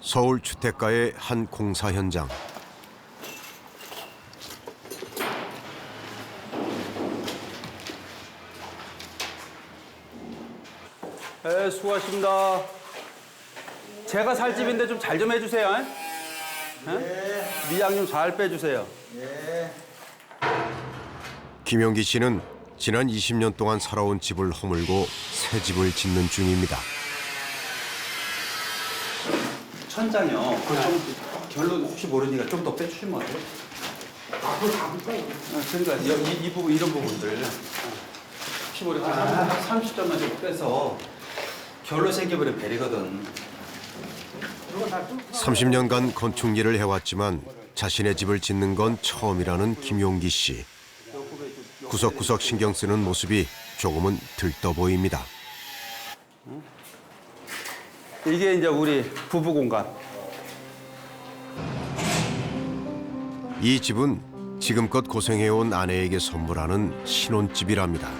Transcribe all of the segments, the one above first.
서울 주택가의 한 공사 현장. 네, 수고하십니다. 제가 살 집인데 좀 잘 좀 해주세요. 네. 미양 좀 잘 빼주세요. 김용기 씨는 지난 20년 동안 살아온 집을 허물고 새 집을 짓는 중입니다. 천장이요. 그거 좀 결론 혹시 모르니까 좀 더 빼주시면 어때요? 앞으로 다 붙어요. 그러니까 이 부분 이런 부분들 혹시 모르니까 한 30점만 좀 빼서 결로 생겨버리면 베리거든. 30년간 건축 일을 해왔지만 자신의 집을 짓는 건 처음이라는 김용기 씨. 구석구석 신경 쓰는 모습이 조금은 들떠 보입니다. 이게 이제 우리 부부 공간. 이 집은 지금껏 고생해온 아내에게 선물하는 신혼집이랍니다.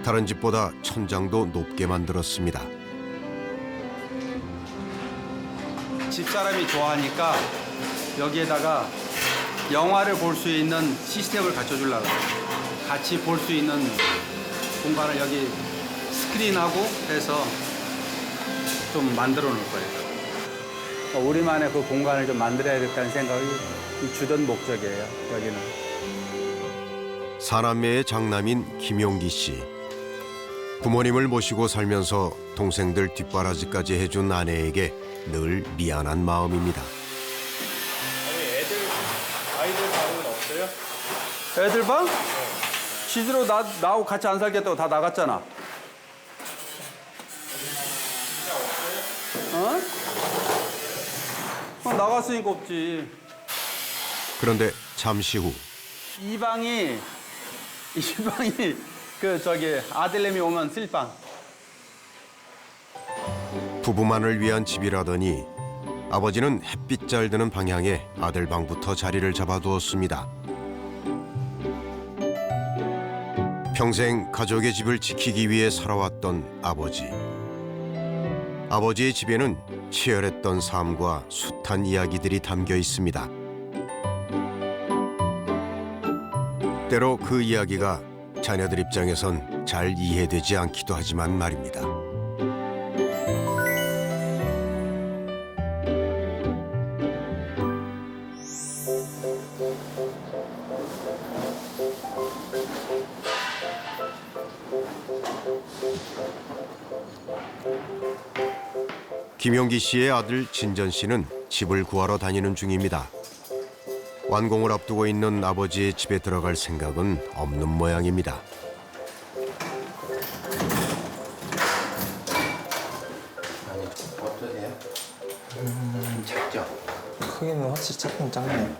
다른 집보다 천장도 높게 만들었습니다. 집사람이 좋아하니까 여기에다가 영화를 볼 수 있는 시스템을 갖춰주려고 같이 볼 수 있는 공간을 여기 스크린하고 해서 좀 만들어 놓을 거예요. 우리만의 그 공간을 좀 만들어야겠다는 생각이 주된 목적이에요, 여기는. 사남매의 장남인 김용기 씨. 부모님을 모시고 살면서 동생들 뒷바라지까지 해준 아내에게 늘 미안한 마음입니다. 아이들 방은 없어요? 애들 방? 지들로 나하고 같이 안 살겠다고 다 나갔잖아. 나갔으니까 없지. 그런데 잠시 후 이 방이 아들내미 오면 쓸 방. 부부만을 위한 집이라더니 아버지는 햇빛 잘 드는 방향에 아들 방부터 자리를 잡아두었습니다. 평생 가족의 집을 지키기 위해 살아왔던 아버지. 아버지의 집에는 치열했던 삶과 숱한 이야기들이 담겨 있습니다. 때로 그 이야기가 자녀들 입장에선 잘 이해되지 않기도 하지만 말입니다. 김용기 씨의 아들 진전 씨는 집을 구하러 다니는 중입니다. 완공을 앞두고 있는 아버지의 집에 들어갈 생각은 없는 모양입니다. 어떠세요? 작죠? 크기는 확실히 작긴 작네요.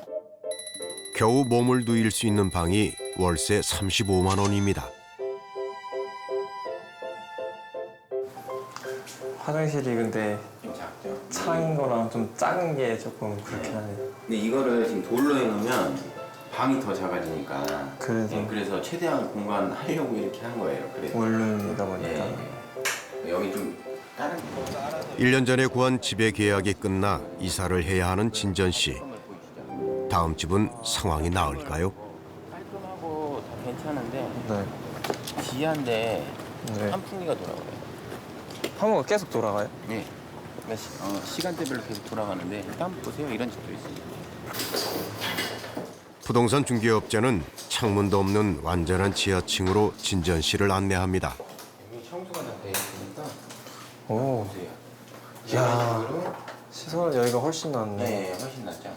겨우 몸을 누일 수 있는 방이 월세 35만 원입니다. 화장실이 근데 좀 작죠? 창인 거랑 좀 작은 게 조금 그렇긴 하네요. 근데 이거를 지금 돌로 해놓으면 방이 더 작아지니까 그래서 최대한 공간 하려고 이렇게 한 거예요. 그래서 원룸이다 보니까. 여기 좀 다른 1년 전에 구한 집의 계약이 끝나 이사를 해야 하는 진전 씨. 다음 집은 상황이 나을까요? 깔끔하고 다 괜찮은데 네. 지한데 네. 환풍기가 돌아가요. 한번 계속 돌아가요? 네. 그러니까 시간대별로 계속 돌아가는데 일단 보세요. 이런 집도 있어요. 부동산 중개업자는 창문도 없는 완전한 지하층으로 진전 씨를 안내합니다. 여기 청소가 다 돼 있으니까 오. 보세요. 이야. 시설은 여기가 훨씬 낫네. 네, 훨씬 낫죠.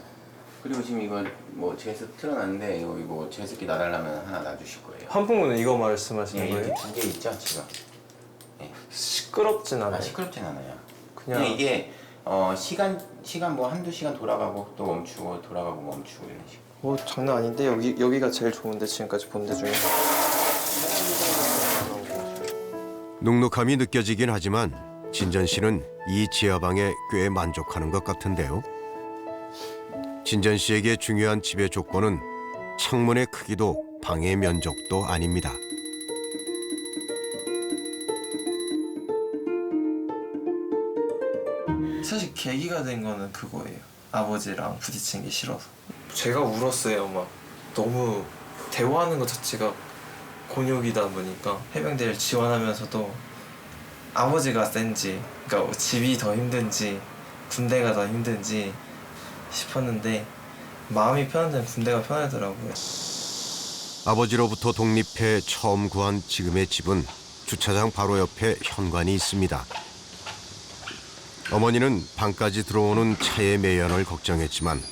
그리고 지금 이걸 뭐 제습 틀어놨는데 이거 제습기 놔달라면 하나 놔주실 거예요. 환풍구는 이거 말씀하시는 예, 거예요? 이렇게 두 개 있죠 지금. 시끄럽진 않아요. 시끄럽진 않아요. 그냥 이게 시간 뭐 한두 시간 돌아가고 또 멈추고 돌아가고 멈추고 이런 식으로. 뭐 장난 아닌데 여기가 제일 좋은데 지금까지 본 데 중에. 눅눅함이 느껴지긴 하지만 진전 씨는 이 지하방에 꽤 만족하는 것 같은데요. 진전 씨에게 중요한 집의 조건은 창문의 크기도 방의 면적도 아닙니다. 사실 계기가 된 거는 그거예요. 아버지랑 부딪힌 게 싫어서. 제가 울었어요. 막 너무 대화하는 것 자체가 곤욕이다 보니까 해병대를 지원하면서도 아버지가 센지, 그러니까 집이 더 힘든지 군대가 더 힘든지 싶었는데 마음이 편한 데는 군대가 편하더라고요. 아버지로부터 독립해 처음 구한 지금의 집은 주차장 바로 옆에 현관이 있습니다. 어머니는 방까지 들어오는 차의 매연을 걱정했지만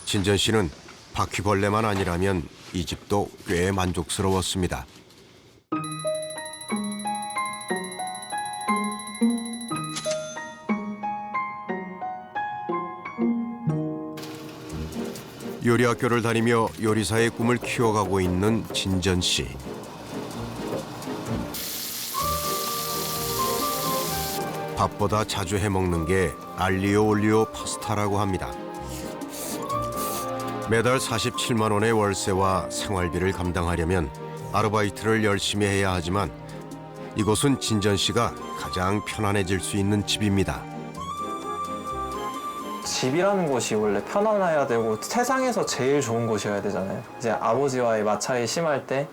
진전 씨는 바퀴벌레만 아니라면 이 집도 꽤 만족스러웠습니다. 요리학교를 다니며 요리사의 꿈을 키워가고 있는 진전 씨. 밥보다 자주 해먹는 게 알리오 올리오 파스타라고 합니다. 매달 47만 원의 월세와 생활비를 감당하려면 아르바이트를 열심히 해야 하지만 이곳은 진전 씨가 가장 편안해질 수 있는 집입니다. 집이라는 곳이 원래 편안해야 되고 세상에서 제일 좋은 곳이어야 되잖아요. 이제 아버지와의 마찰이 심할 때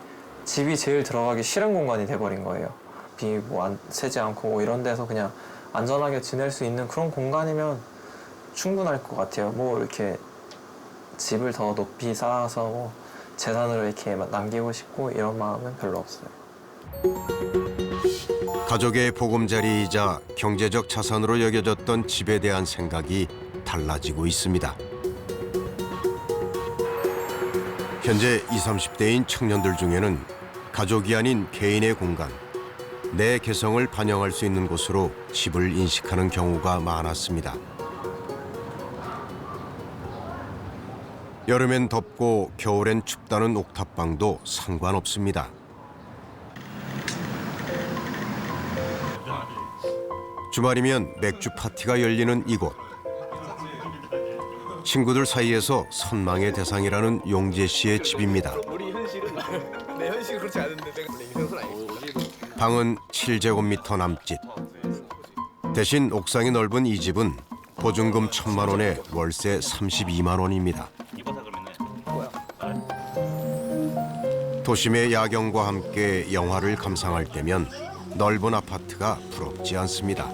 집이 제일 들어가기 싫은 공간이 돼버린 거예요. 비 뭐 새지 않고 뭐 이런 데서 그냥 안전하게 지낼 수 있는 그런 공간이면 충분할 것 같아요. 뭐 이렇게 집을 더 높이 쌓아서 뭐 재산으로 이렇게 남기고 싶고 이런 마음은 별로 없어요. 가족의 보금자리이자 경제적 자산으로 여겨졌던 집에 대한 생각이 달라지고 있습니다. 현재 20, 30대인 청년들 중에는 가족이 아닌 개인의 공간, 내 개성을 반영할 수 있는 곳으로 집을 인식하는 경우가 많았습니다. 여름엔 덥고 겨울엔 춥다는 옥탑방도 상관없습니다. 주말이면 맥주 파티가 열리는 이곳. 친구들 사이에서 선망의 대상이라는 용재 씨의 집입니다. 우리 현실은 내 현실은 그렇지 않은데 내가 이 현실은 아니고. 방은 7제곱미터 남짓. 대신 옥상이 넓은 이 집은 보증금 1,000만 원에 월세 32만 원입니다. 도심의 야경과 함께 영화를 감상할 때면 넓은 아파트가 부럽지 않습니다.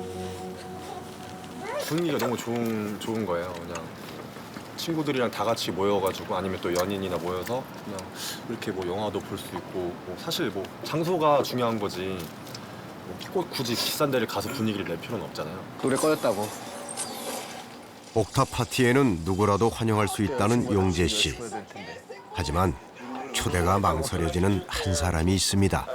분위기가 너무 좋은 거예요. 그냥 친구들이랑 다 같이 모여가지고 아니면 또 연인이나 모여서 그냥 이렇게 뭐 영화도 볼 수 있고 뭐 사실 뭐 장소가 중요한 거지 꼭 굳이 비싼 데를 가서 분위기를 낼 필요는 없잖아요. 노래 꺼졌다고. 옥탑 파티에는 누구라도 환영할 수 있다는 용재 씨. 하지만 초대가 망설여지는 한 사람이 있습니다.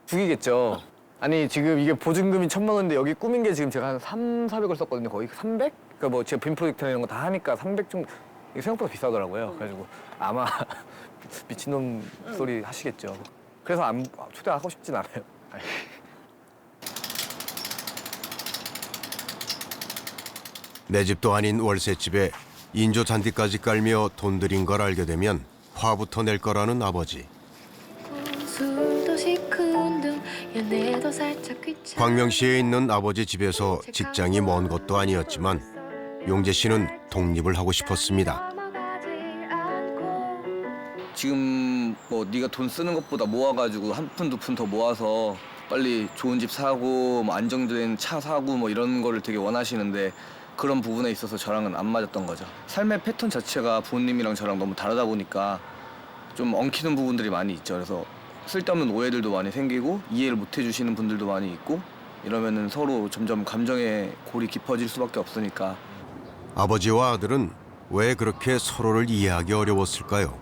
죽이겠죠. 아니 지금 이게 보증금이 1,000만 원인데 여기 꾸민 게 지금 제가 한 300~400을 썼거든요. 거의 300? 그러니까 뭐 제가 빔 프로젝트나 이런 거 다 하니까 300 정도. 이게 생각보다 비싸더라고요. 그래가지고 아마 미친놈 소리 하시겠죠. 그래서 초대하고 싶진 않아요. 내 집도 아닌 월세집에 인조 잔디까지 깔며 돈 들인 걸 알게 되면 화부터 낼 거라는 아버지. 광명시에 있는 아버지 집에서 직장이 먼 것도 아니었지만 용재 씨는 독립을 하고 싶었습니다. 지금 뭐 네가 돈 쓰는 것보다 모아가지고 한 푼 두 푼 더 모아서 빨리 좋은 집 사고 뭐 안정된 차 사고 뭐 이런 거를 되게 원하시는데 그런 부분에 있어서 저랑은 안 맞았던 거죠. 삶의 패턴 자체가 부모님이랑 저랑 너무 다르다 보니까 좀 엉키는 부분들이 많이 있죠. 그래서 쓸데없는 오해들도 많이 생기고 이해를 못 해주시는 분들도 많이 있고 이러면은 서로 점점 감정의 골이 깊어질 수밖에 없으니까. 아버지와 아들은 왜 그렇게 서로를 이해하기 어려웠을까요?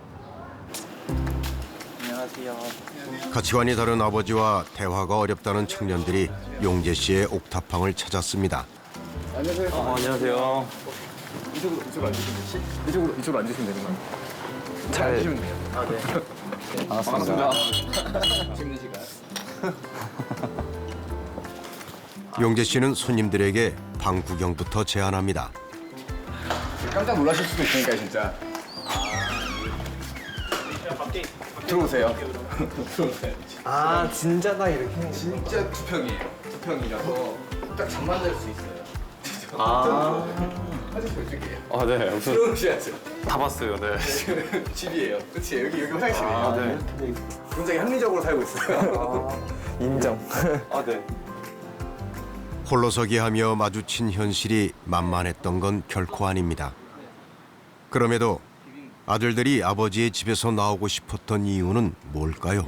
안녕하세요. 가치관이 다른 아버지와 대화가 어렵다는 청년들이 용재 씨의 옥탑방을 찾았습니다. 안녕하세요. 이쪽으로 앉으시면 되는 거예요. 잘 앉으시면 돼요. 아, 네. 반갑습니다. 용재 씨는 손님들에게 방 구경부터 제안합니다. 깜짝 놀라실 수도 있으니까 진짜. 들어오세요. 아 진짜 딱 이렇게. 진짜 2평이에요. 2평이라서 딱 잠만 잘 수 있어요. 아, 화장실 이쪽이에요. 아 네. 무슨 들어오셔야죠. 다 봤어요. 네. 집이에요. 그치? 여기 화장실이에요. 아, 네. 굉장히 합리적으로 살고 있어요. 인정. 아 네. 홀로서기 하며 마주친 현실이 만만했던 건 결코 아닙니다. 그럼에도 아들들이 아버지의 집에서 나오고 싶었던 이유는 뭘까요?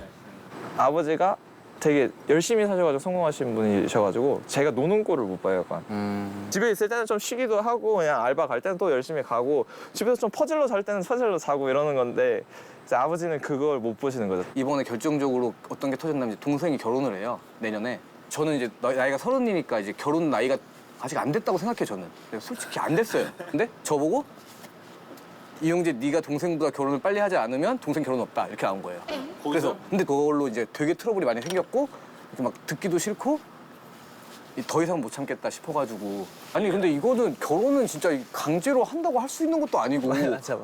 아버지가 되게 열심히 사셔가지고 성공하신 분이셔가지고 제가 노는 꼴을 못 봐요, 약간. 집에 있을 때는 좀 쉬기도 하고 그냥 알바 갈 때는 또 열심히 가고 집에서 좀 퍼즐로 잘 때는 퍼즐로 자고 이러는 건데 이제 아버지는 그걸 못 보시는 거죠. 이번에 결정적으로 어떤 게 터졌냐면 이제 동생이 결혼을 해요. 내년에. 저는 이제 나이가 30이니까 이제 결혼 나이가 아직 안 됐다고 생각해요, 저는. 근데 솔직히 안 됐어요. 근데 저보고 이영재 네가 동생보다 결혼을 빨리 하지 않으면 동생 결혼 없다 이렇게 나온 거예요. 그래서 근데 그걸로 이제 되게 트러블이 많이 생겼고 이렇게 막 듣기도 싫고 더 이상 못 참겠다 싶어가지고 아니 근데 이거는 결혼은 진짜 강제로 한다고 할 수 있는 것도 아니고 맞아.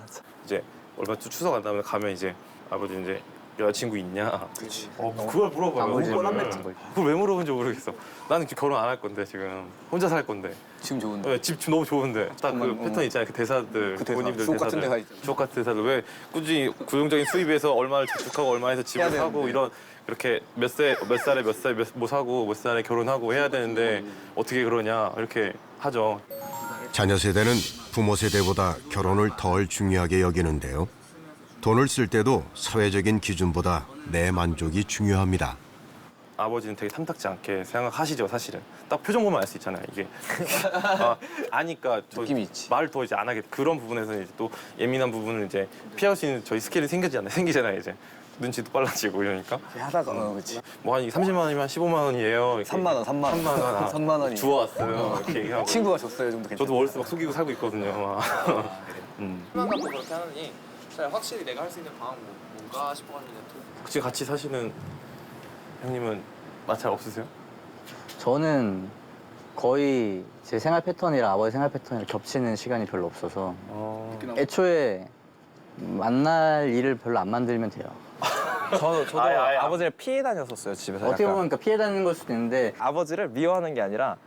이제 얼마 전 추석 안 나면 가면 이제 아버지 이제 여자친구 있냐? 그렇지. 그걸 물어봐요. 아버지 그거를. 뻔한 맺은 거지. 그걸 왜 물어본지 모르겠어. 나는 지금 결혼 안 할 건데 지금 혼자 살 건데. 지금 좋은데. 네, 집 너무 좋은데 딱 그 정말, 패턴 있잖아요. 그 대사들, 그 대사, 부모님들 주옥 대사들. 같은 대사 있죠. 주옥 같은 대사들. 왜 꾸준히 고정적인 수입에서 얼마를 저축하고 얼마에서 집을 해야 사고 되는데. 이런 이렇게 몇 살에 뭐 사고 몇 살에 결혼하고 해야 되는데 어떻게 그러냐 이렇게 하죠. 자녀 세대는 부모 세대보다 결혼을 덜 중요하게 여기는데요. 돈을 쓸 때도 사회적인 기준보다 내 만족이 중요합니다. 아버지는 되게 탐탁지 않게 생각하시죠, 사실은. 딱 표정 보면 알 수 있잖아요, 이게. 아니까 저 느낌이 있지. 말을 더 이제 안 하게. 그런 부분에서는 이제 또 예민한 부분을 이제 피할 수 있는 저희 스킬이 생기잖아요, 이제. 눈치도 빨라지고 이러니까. 하다가 그렇지. 뭐 한 30만 원이면 15만 원이에요. 3만 원, 3만 원. 3만 원. 아, 3만 원이. 주워왔어요. 이렇게 얘기하고. 친구가 줬어요, 정도 괜찮아. 저도 월세 막 속이고 살고 있거든요. 막. 희망 갖고 그렇게 하느니 확실히 내가 할 수 있는 방법은 뭔가 싶어가지고 혹시 같이 사시는 형님은 마찰 없으세요? 저는 거의 제 생활 패턴이랑 아버지 생활 패턴이랑 겹치는 시간이 별로 없어서 애초에 만날 일을 별로 안 만들면 돼요. 저도 아버지를 피해 다녔었어요, 집에서. 어떻게 약간. 보면 그러니까 피해 다니는 걸 수도 있는데 아버지를 미워하는 게 아니라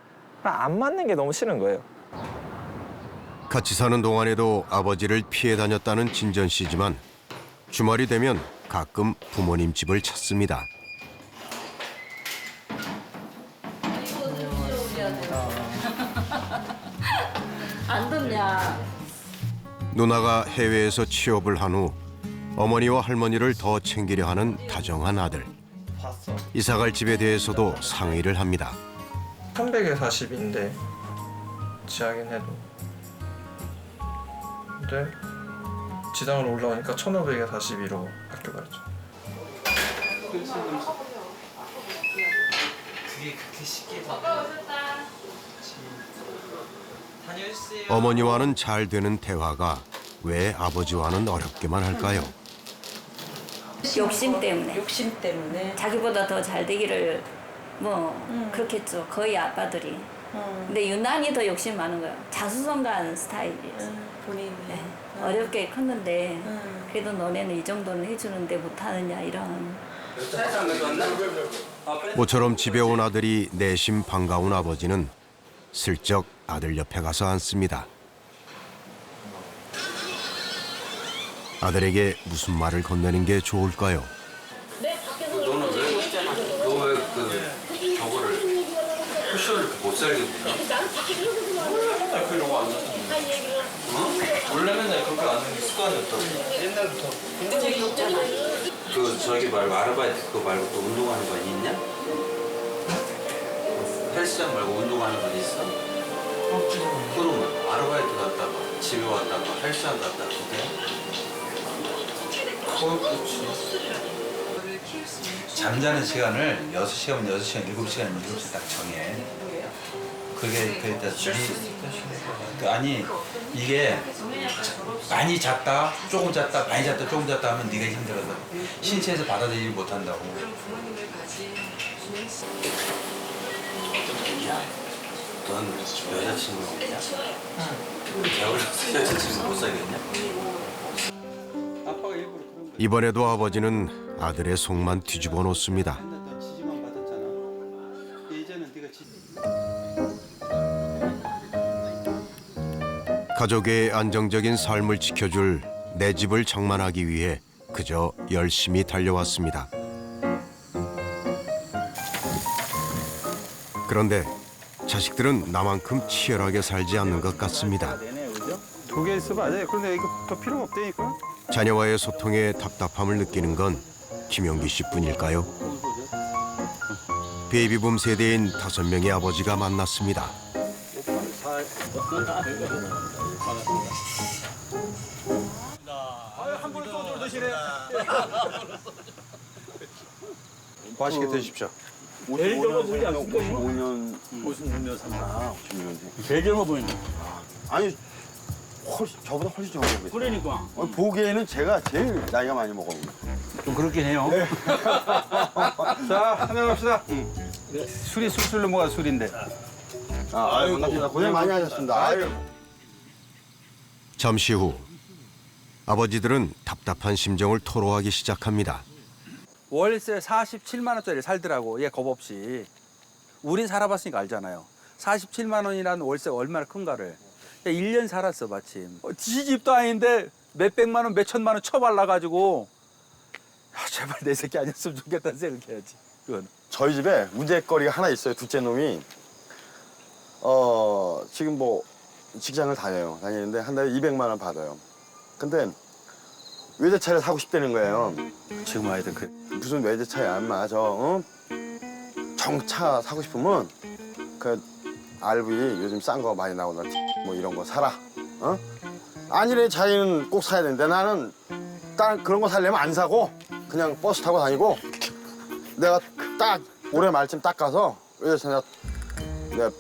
그냥 안 맞는 게 너무 싫은 거예요. 같이 사는 동안에도 아버지를 피해 다녔다는 진전 씨지만 주말이 되면 가끔 부모님 집을 찾습니다. 안 덥냐? 누나가 해외에서 취업을 한 후 어머니와 할머니를 더 챙기려 하는 다정한 아들. 이사갈 집에 대해서도 상의를 합니다. 300에 40인데 지하긴 해도 근데 지상으로 올라오니까 1500에 42로 바뀌어버렸죠. 그게 그렇게 쉽게 어머니와는 잘 되는 대화가 왜 아버지와는 어렵게만 할까요? 욕심 때문에. 욕심 때문에. 자기보다 더 잘 되기를 뭐 그렇겠죠. 거의 아빠들이. 근데 유난히 더 욕심 많은 거예요. 자수성가하는 스타일이에요. 본인이. 네. 어렵게 컸는데 그래도 너네는 이 정도는 해주는데 못하느냐 이런. 모처럼 집에 온 아들이 내심 반가운 아버지는 슬쩍 아들 옆에 가서 앉습니다. 아들에게 무슨 말을 건네는 게 좋을까요? 너는 왜 그 저거를 쿠션을 못 살겠냐? 맨날 그러고 안 났었는데 원래 맨날 그렇게 안 하는 게 습관이었다고. 옛날부터. 그 저기 말고 아르바이트 그거 말고 또 운동하는 건 있냐? 헬스장 말고 운동하는 건 있어? 그럼 아르바이트 갔다가 집에 왔다가 헬스장 갔다가 그래? 그렇지. 잠자는 시간을 6시간, 6시간, 7시간, 7시간 딱 정해. 그게 그랬다. 아니 이게 많이 잤다, 조금 잤다, 많이 잤다, 조금 잤다 하면 네가 힘들어서 신체에서 받아들이지 못한다고. 야, 넌 여자친구 없냐? 겨울에 여자친구 못 사귀었냐? 아빠가 일부러 그런 거. 이번에도 아버지는 아들의 속만 뒤집어 놓습니다. 넌 지지만 받았잖아. 예전엔 네가 지. 가족의 안정적인 삶을 지켜줄 내 집을 장만하기 위해 그저 열심히 달려왔습니다. 그런데 자식들은 나만큼 치열하게 살지 않는 것 같습니다. 2개 있어봐. 그런데 이거 더 필요가 없다니까. 자녀와의 소통에 답답함을 느끼는 건 김용기 씨뿐일까요? 베이비붐 세대인 5명의 아버지가 만났습니다. 맛있게 드십시오. 제일 젊어 보이지 않습니까? 55년 무슨 6년 산다. 56년생. 제일 젊어 보이네. 아니 저보다 훨씬 적어 보이세요. 그러니까. 보기에는 제가 제일 나이가 많이 먹어요. 좀 그렇긴 해요. 네. 자, 한잔 합시다. 술이 술술로 뭐가 술인데. 아유, 반갑습니다. 고생 많이 하셨습니다. 아유. 잠시 후 아버지들은 답답한 심정을 토로하기 시작합니다. 월세 47만 원짜리 살더라고. 얘 겁 없이. 우린 살아봤으니까 알잖아요. 47만 원이라는 월세가 얼마나 큰가를. 1년 살았어 마침. 지 집도 아닌데 몇백만 원, 몇천만 원 쳐발라가지고 제발 내 새끼 아니었으면 좋겠다는 생각해야지. 그건. 저희 집에 문제거리가 하나 있어요. 둘째 놈이 지금 뭐 직장을 다니는데 한 달에 200만 원 받아요. 근데 외제차를 사고 싶다는 거예요. 지금 아이들 그 무슨 외제차야 인마. 정차 사고 싶으면 그 RV 요즘 싼 거 많이 나오는 뭐 이런 거 사라. 아니래 자기는 꼭 사야 되는데 나는 딱 그런 거 살려면 안 사고 그냥 버스 타고 다니고 내가 딱 올해 말쯤 딱 가서 외제차 내가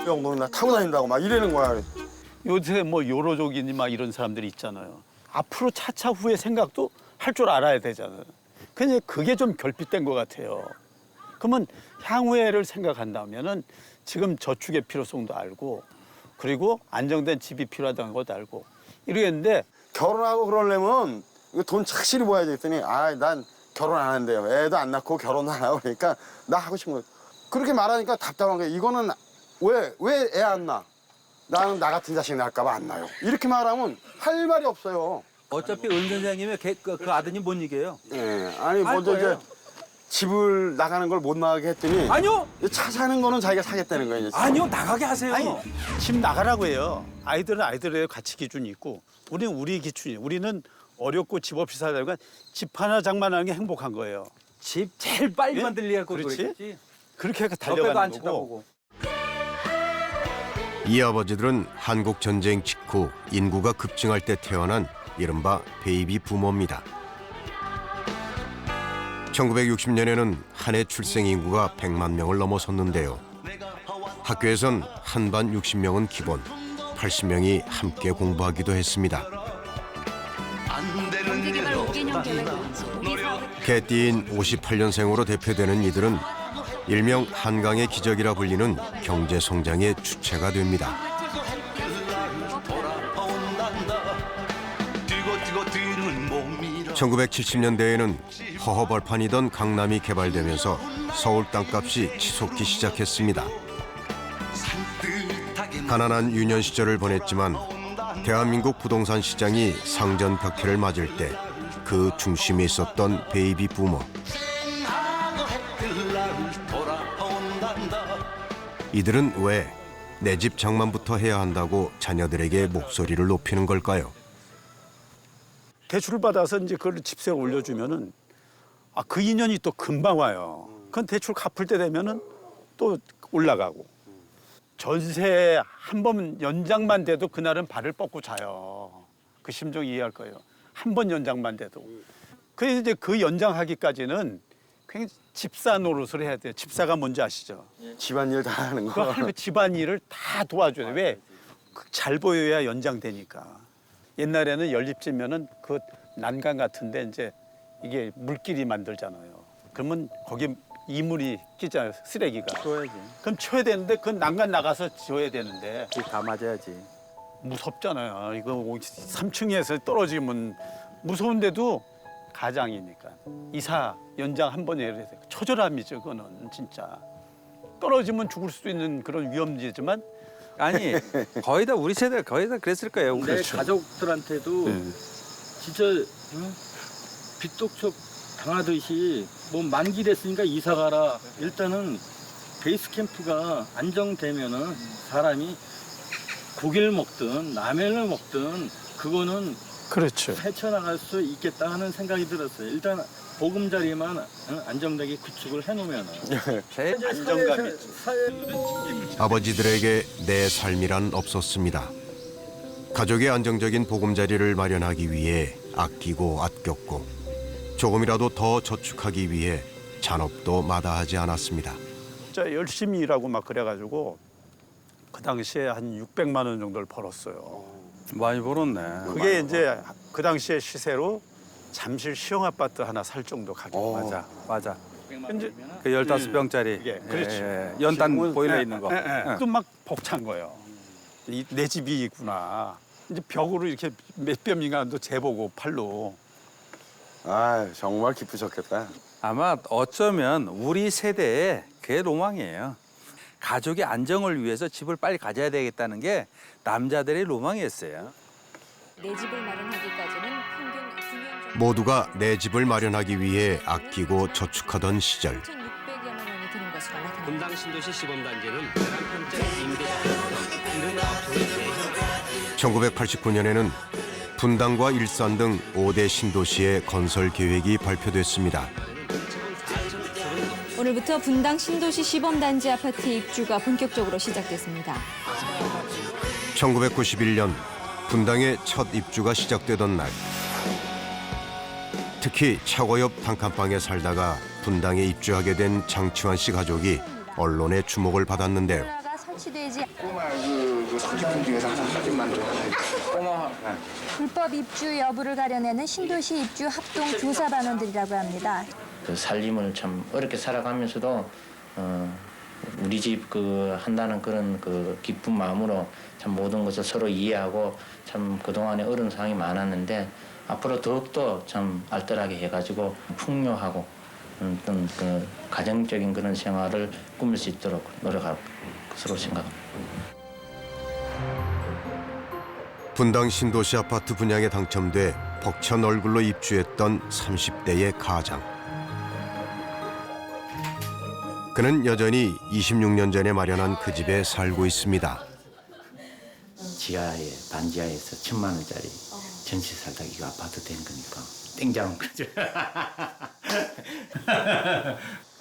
정도는 나 타고 다닌다고 막 이러는 거야. 요새 뭐 요로족이니 막 이런 사람들이 있잖아요. 앞으로 차차 후에 생각도 할 줄 알아야 되잖아요. 근데 그게 좀 결핍된 것 같아요. 그러면 향후에를 생각한다면은 지금 저축의 필요성도 알고 그리고 안정된 집이 필요하다는 것도 알고 이러겠는데 결혼하고 그러려면 이거 돈 착실히 모아야지 했더니 난 결혼 안 한대요. 애도 안 낳고 결혼도 안 하고 그러니까 나 하고 싶은 거 그렇게 말하니까 답답한 게 이거는 왜 애 안 낳아? 나는 나 같은 자식 낳을까 봐 안 낳아요. 이렇게 말하면 할 말이 없어요. 어차피 은 선생님의 그 아드님 못 이겨요. 예, 아니 먼저 이제 집을 나가는 걸 못 나가게 했더니 아니요. 차 사는 거는 자기가 사겠다는 거예요. 이제. 아니요 나가게 하세요. 아니, 집 나가라고 해요. 아이들은 아이들의 가치 기준이 있고 우리는 우리 기준이 우리는 어렵고 집 없이 살다가 집 하나 장만하는 게 행복한 거예요. 집 제일 빨리 예? 만들려고 그렇지? 그랬지. 그렇게 해서 저 빼고 안 달려가는 거고. 쳐다보고. 이 아버지들은 한국 전쟁 직후 인구가 급증할 때 태어난 이른바 베이비 부모입니다. 1960년에는 한 해 출생 인구가 100만 명을 넘어섰는데요. 학교에선 한반 60명은 기본, 80명이 함께 공부하기도 했습니다. 개띠인 58년생으로 대표되는 이들은 일명 한강의 기적이라 불리는 경제 성장의 주체가 됩니다. 1970년대에는 허허벌판이던 강남이 개발되면서 서울 땅값이 치솟기 시작했습니다. 가난한 유년 시절을 보냈지만 대한민국 부동산 시장이 상전벽해를 맞을 때 그 중심에 있었던 베이비 부모. 이들은 왜 내 집 장만부터 해야 한다고 자녀들에게 목소리를 높이는 걸까요? 대출을 받아서 이제 그걸 집세에 올려주면은 그 인연이 또 금방 와요. 그건 대출 갚을 때 되면은 또 올라가고 전세 한 번 연장만 돼도 그날은 발을 뻗고 자요. 그 심정 이해할 거예요. 한 번 연장만 돼도. 그래서 이제 그 연장하기까지는 굉장히 집사 노릇을 해야 돼요. 집사가 뭔지 아시죠? 집안일 다 하는 거. 그거 하면 집안일을 다 도와줘야 돼. 왜? 잘 보여야 연장되니까. 옛날에는 연립지면은 그 난간 같은데 이제 이게 물길이 만들잖아요. 그러면 거기 이물이 끼잖아요. 쓰레기가. 줘야지. 그럼 쳐야 되는데 그 난간 나가서 지어야 되는데 다 맞아야지. 무섭잖아요. 이거 3층에서 떨어지면 무서운데도 가장이니까 이사 연장 한 번에 해야 돼. 처절함이죠. 그거는 진짜 떨어지면 죽을 수 있는 그런 위험지지만 아니 거의 다 우리 세대 거의 다 그랬을 거예요. 내 가족들한테도 진짜 빚독촉 당하듯이 뭐 만기 됐으니까 이사 가라. 일단은 베이스 캠프가 안정되면은 사람이 고기를 먹든 라면을 먹든 그거는 그렇죠. 헤쳐나갈 수 있겠다 하는 생각이 들었어요. 일단 보금자리만 안정되게 구축을 해놓으면은 안정감이 있죠. 아버지들에게 내 삶이란 없었습니다. 가족의 안정적인 보금자리를 마련하기 위해 아끼고 아꼈고 조금이라도 더 저축하기 위해 잔업도 마다하지 않았습니다. 진짜 열심히 일하고 막 그래가지고 그 당시에 한 600만 원 정도를 벌었어요. 많이 벌었네. 그게 이제 그 당시의 시세로 잠실 시형 아파트 하나 살 정도 가격. 맞아. 이제 그 15병짜리. 예, 그렇지. 연탄 보일러 있는 거. 또 막 벅찬 거예요. 내 집이 있구나. 이제 벽으로 이렇게 몇뼘 인간도 재보고 팔로. 아 정말 기쁘셨겠다. 아마 어쩌면 우리 세대의 그게 로망이에요. 가족의 안정을 위해서 집을 빨리 가져야 되겠다는 게 남자들의 로망이었어요. 내 집을 마련하기까지는 평균 9년 정도. 모두가 내 집을 마련하기 위해 아끼고 저축하던 시절. 1,600여만 원이 드는 것으로 나타납니다. 분당 신도시 시범단지는 11평짜리 임대 1989년에는 분당과 일산 등 5대 신도시의 건설 계획이 발표됐습니다. 오늘부터 분당 신도시 시범단지 아파트 입주가 본격적으로 시작됐습니다. 1991년 분당의 첫 입주가 시작되던 날, 특히 차고 옆 단칸방에 살다가 분당에 입주하게 된 장치환 씨 가족이 언론의 주목을 받았는데요. 설치되지 꼬마 그 소지품 중에서 하나 사진만 줘. 꼬마. 불법 입주 여부를 가려내는 신도시 입주 합동 조사 반원들이라고 합니다. 그 살림을 참 어렵게 살아가면서도 우리 집 그 한다는 그런 그 기쁜 마음으로 참 모든 것을 서로 이해하고 참 그동안에 어려운 상황이 많았는데 앞으로 더욱더 참 알뜰하게 해가지고 풍요하고 어떤 그 가정적인 그런 생활을 꾸밀 수 있도록 노력할 것으로 생각합니다. 분당 신도시 아파트 분양에 당첨돼 벅찬 얼굴로 입주했던 30대의 가장. 그는 여전히 26년 전에 마련한 그 집에 살고 있습니다. 지하에 반지하에서 1,000만 원짜리 전세 살다가 이거 아파트 된 거니까 땡장 그죠?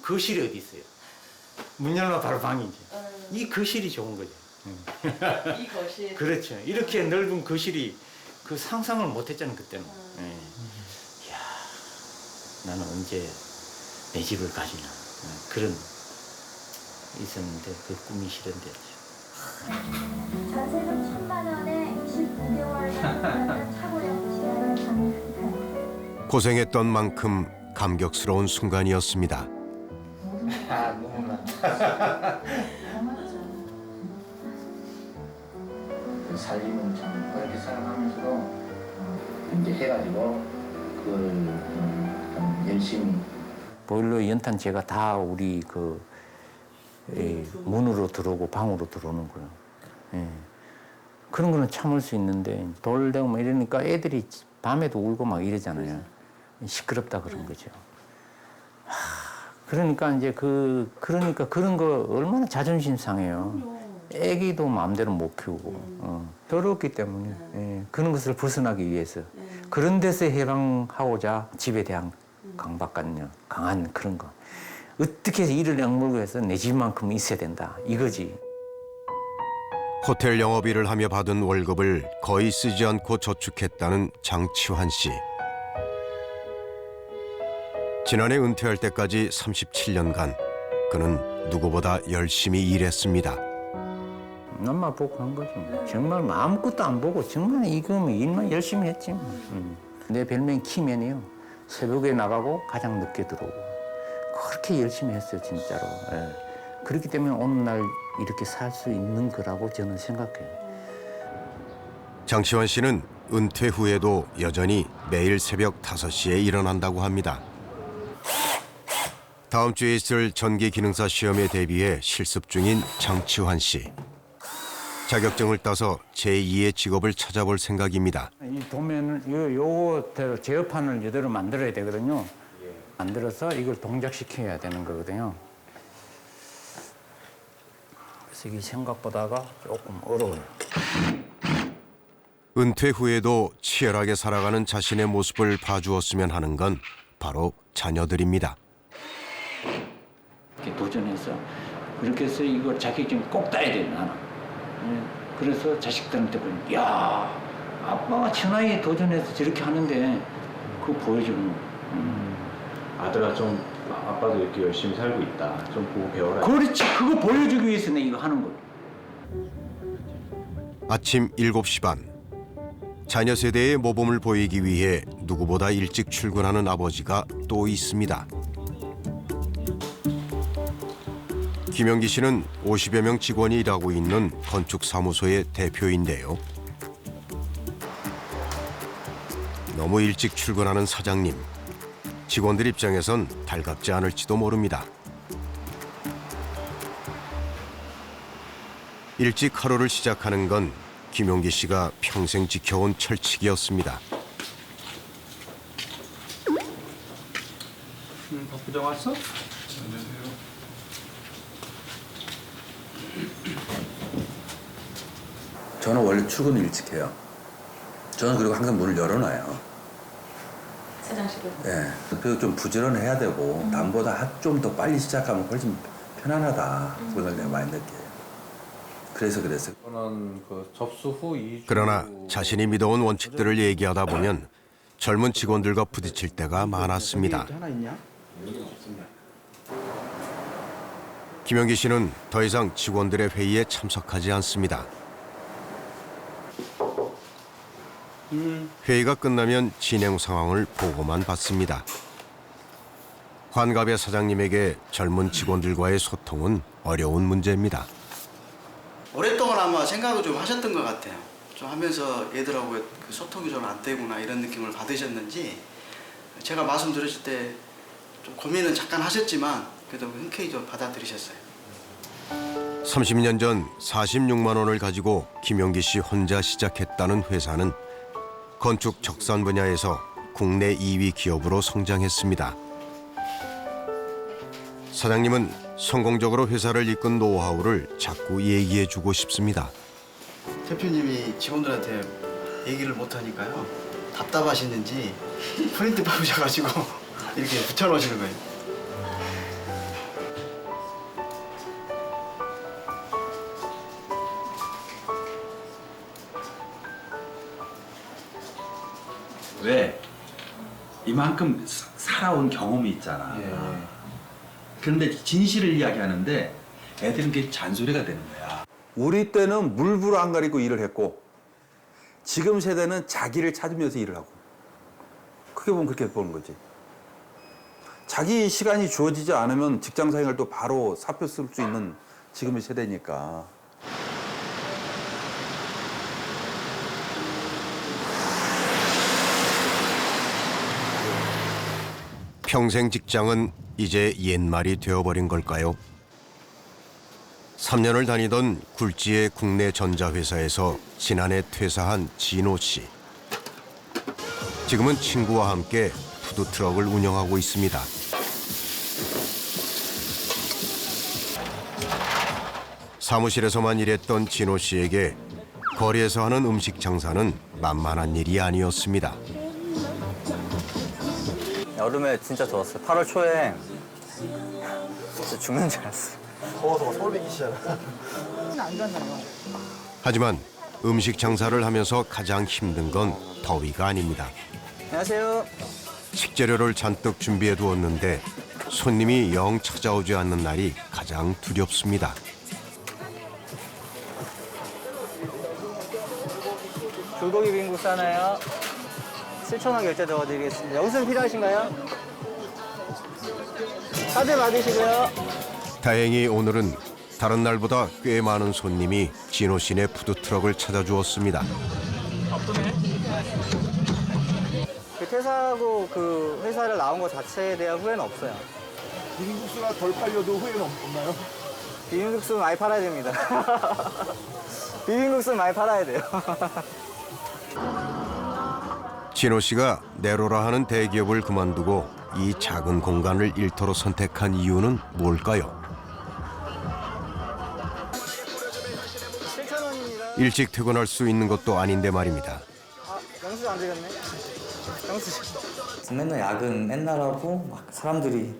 거실이 어디 있어요? 문 열면 바로 방이지. 이 거실이 좋은 거죠. 이 거실. 그렇죠. 이렇게 넓은 거실이 그 상상을 못했잖아요 그때는. 이야, 나는 언제 내 집을 가지나 그런 있었는데 그 꿈이 실현됐죠. 전세금 1,000만 원에 29개월 차고령 지하를 가능합니다. 고생했던 만큼 감격스러운 순간이었습니다. 아, 너무나. 그 살림은 참 그렇게 살아가면서도 이제 해가지고 그걸 좀 열심히 보일러 연탄 제가 다 우리 그 문으로 들어오고 방으로 들어오는 거예요. 예. 그런 거는 참을 수 있는데 돌 대고 막 이러니까 애들이 밤에도 울고 막 이러잖아요. 시끄럽다 그런 거죠. 그러니까 이제 그러니까 그런 거 얼마나 자존심 상해요. 애기도 마음대로 못 키우고 더럽기 때문에 그런 것을 벗어나기 위해서 그런 데서 해방하고자 집에 대한 강박관념, 강한 그런 거. 어떻게 해서 이를 악물고 해서 내 집만큼은 있어야 된다 이거지. 호텔 영업일을 하며 받은 월급을 거의 쓰지 않고 저축했다는 장치환 씨. 지난해 은퇴할 때까지 37년간 그는 누구보다 열심히 일했습니다. 엄마 보고 한 거지. 정말 아무것도 안 보고 정말 이거면 일만 열심히 했지. 내 별명 키맨이요. 새벽에 나가고 가장 늦게 들어오고. 그렇게 열심히 했어요, 진짜로. 예. 그렇기 때문에 오늘날 이렇게 살 수 있는 거라고 저는 생각해요. 장치환 씨는 은퇴 후에도 여전히 매일 새벽 5시에 일어난다고 합니다. 다음 주에 있을 전기 기능사 시험에 대비해 실습 중인 장치환 씨. 자격증을 따서 제2의 직업을 찾아볼 생각입니다. 이 도면을 요거대로 제어판을 이대로 만들어야 되거든요. 만들어서 이걸 동작시켜야 되는 거거든요. 그래서 이게 생각보다가 조금 어려워요. 은퇴 후에도 치열하게 살아가는 자신의 모습을 봐주었으면 하는 건 바로 자녀들입니다. 이렇게 도전해서 그렇게 해서 이걸 자격증 꼭 따야 돼 나는. 그래서 자식들한테 보면 야 아빠가 천하에 도전해서 저렇게 하는데 그거 보여주는 거. 아들아 좀 아빠도 이렇게 열심히 살고 있다. 좀 보고 배워라. 그렇지. 그거 보여주기 위해서 내가 이거 하는 거. 아침 7시 반. 자녀 세대의 모범을 보이기 위해 누구보다 일찍 출근하는 아버지가 또 있습니다. 김영기 씨는 50여 명 직원이 일하고 있는 건축사무소의 대표인데요. 너무 일찍 출근하는 사장님. 직원들 입장에선 달갑지 않을지도 모릅니다. 일찍 하루를 시작하는 건 김용기 씨가 평생 지켜온 철칙이었습니다. 박부장 왔어? 저는 원래 출근을 일찍 해요. 저는 그리고 항상 문을 열어놔요. 화장실을? 예. 그리고 좀 부지런해야 되고 남보다 좀 더 빨리 시작하면 훨씬 편안하다. 그걸 내가 많이 느껴요. 그래서 그랬어요. 저는 그 접수 후 2주. 그러나 자신이 믿어온 원칙들을 얘기하다 보면 젊은 직원들과 부딪힐 때가 많았습니다. 하나 있냐? 김영기 씨는 더 이상 직원들의 회의에 참석하지 않습니다. 회의가 끝나면 진행 상황을 보고만 받습니다. 환갑의 사장님에게 젊은 직원들과의 소통은 어려운 문제입니다. 오랫동안 아마 생각을 좀 하셨던 것 같아요. 좀 하면서 얘들하고 그 소통이 좀 안 되구나 이런 느낌을 받으셨는지 제가 말씀 들으실 때 좀 고민은 잠깐 하셨지만 그래도 흔쾌히 좀 받아들이셨어요. 30년 전 46만 원을 가지고 김용기 씨 혼자 시작했다는 회사는 건축 적산 분야에서 국내 2위 기업으로 성장했습니다. 사장님은 성공적으로 회사를 이끈 노하우를 자꾸 얘기해주고 싶습니다. 대표님이 직원들한테 얘기를 못하니까요. 답답하시는지 프린트 받으셔가지고 이렇게 붙여놓으시는 거예요. 왜? 이만큼 살아온 경험이 있잖아. 그런데 진실을 이야기하는데 애들은 그게 잔소리가 되는 거야. 우리 때는 물불 안 가리고 일을 했고 지금 세대는 자기를 찾으면서 일을 하고 크게 보면 그렇게 보는 거지. 자기 시간이 주어지지 않으면 직장 생활도 바로 사표 쓸 수 있는 지금의 세대니까. 평생 직장은 이제 옛말이 되어버린 걸까요? 3년을 다니던 굴지의 국내 전자회사에서 지난해 퇴사한 진호 씨. 지금은 친구와 함께 푸드트럭을 운영하고 있습니다. 사무실에서만 일했던 진호 씨에게 거리에서 하는 음식 장사는 만만한 일이 아니었습니다. 여름에 진짜 더웠어요. 8월 초에 진짜 죽는 줄 알았어요. 더워서 서울 비기시잖아. 하지만 음식 장사를 하면서 가장 힘든 건 더위가 아닙니다. 안녕하세요. 식재료를 잔뜩 준비해 두었는데 손님이 영 찾아오지 않는 날이 가장 두렵습니다. 불고기 비빔국수 하나요. 7,000원 결제 넣어드리겠습니다. 영수증 필요하신가요? 카드 받으시고요. 다행히 오늘은 다른 날보다 꽤 많은 손님이 진호 씨네 푸드트럭을 찾아주었습니다. 그 퇴사하고 그 회사를 나온 것 자체에 대한 후회는 없어요. 비빔국수가 덜 팔려도 후회는 없나요? 비빔국수 많이 팔아야 됩니다. 비빔국수 많이 팔아야 돼요. 진호 씨가 내로라 하는 대기업을 그만두고 이 작은 공간을 일터로 선택한 이유는 뭘까요? 일찍 퇴근할 수 있는 것도 아닌데 말입니다. 영수 안 되겠네. 영수. 맨날 야근 맨날 하고 막 사람들이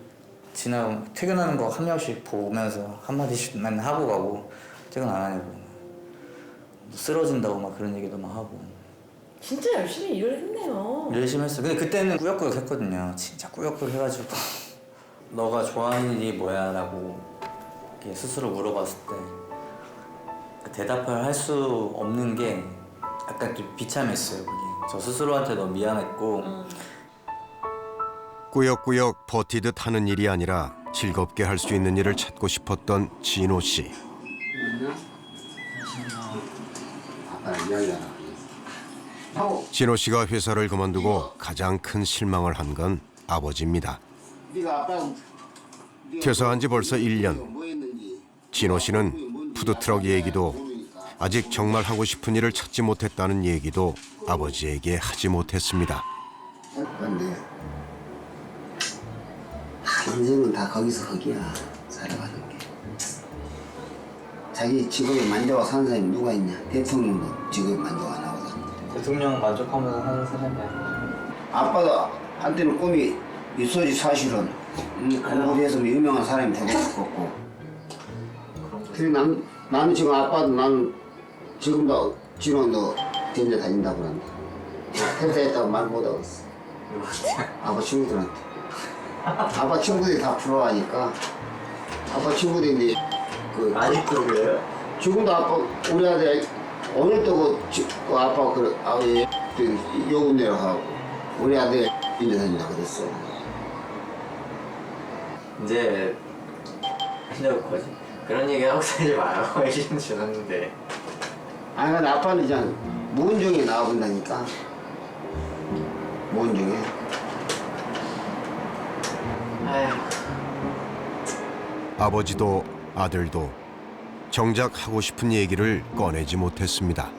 퇴근하는 거 한 명씩 보면서 한마디씩 맨날 하고 가고 퇴근 안 하냐고 쓰러진다고 막 그런 얘기도 막 하고. 진짜 열심히 일을 했네요. 열심히 했어. 근데 그때는 꾸역꾸역 했거든요. 진짜 꾸역꾸역 해가지고 너가 좋아하는 일이 뭐야? 라고 이렇게 스스로 물어봤을 때 대답을 할 수 없는 게 약간 좀 비참했어요. 그게. 저 스스로한테 너무 미안했고 꾸역꾸역 버티듯 하는 일이 아니라 즐겁게 할 수 있는 일을 찾고 싶었던 진호 씨. 진호 씨가 회사를 그만두고 가장 큰 실망을 한 건 아버지입니다. 퇴사한 지 벌써 1년. 진호 씨는 푸드트럭 얘기도 아직 정말 하고 싶은 일을 찾지 못했다는 얘기도 아버지에게 하지 못했습니다. 근데 인생은 다 거기서 거기야. 살아가는 게. 자기 직업에 만족하고 사는 사람이 누가 있냐. 대통령도 직업에 만족 안 하거든. 대통령 만족하면서 하는 사람이야. 아빠도 한때는 꿈이 있어지 사실은. 공부를 해서 유명한 사람이 되고 싶었고. 그래서 나는 지금 아빠도 나는 지금도 진호도 대전에 다닌다고 그런다. 퇴사했다고 말 못하고 있어. 아빠 친구들한테. 아빠 친구들이 다 부러워하니까 아빠 친구들이 아직도 그래요? 지금도 아빠 우리 아들 오늘 또 그 아빠 요금 내러 하고 우리 아들 인제 다닌다 그랬어. 이제 하려고 거지. 그런 얘기 하고 살지 말라고 얘기는 주는데. 아니 근데 아빠는 이제 무은중에 나와본다니까. 무은중에. 아버지도 아들도 정작 하고 싶은 얘기를 꺼내지 못했습니다.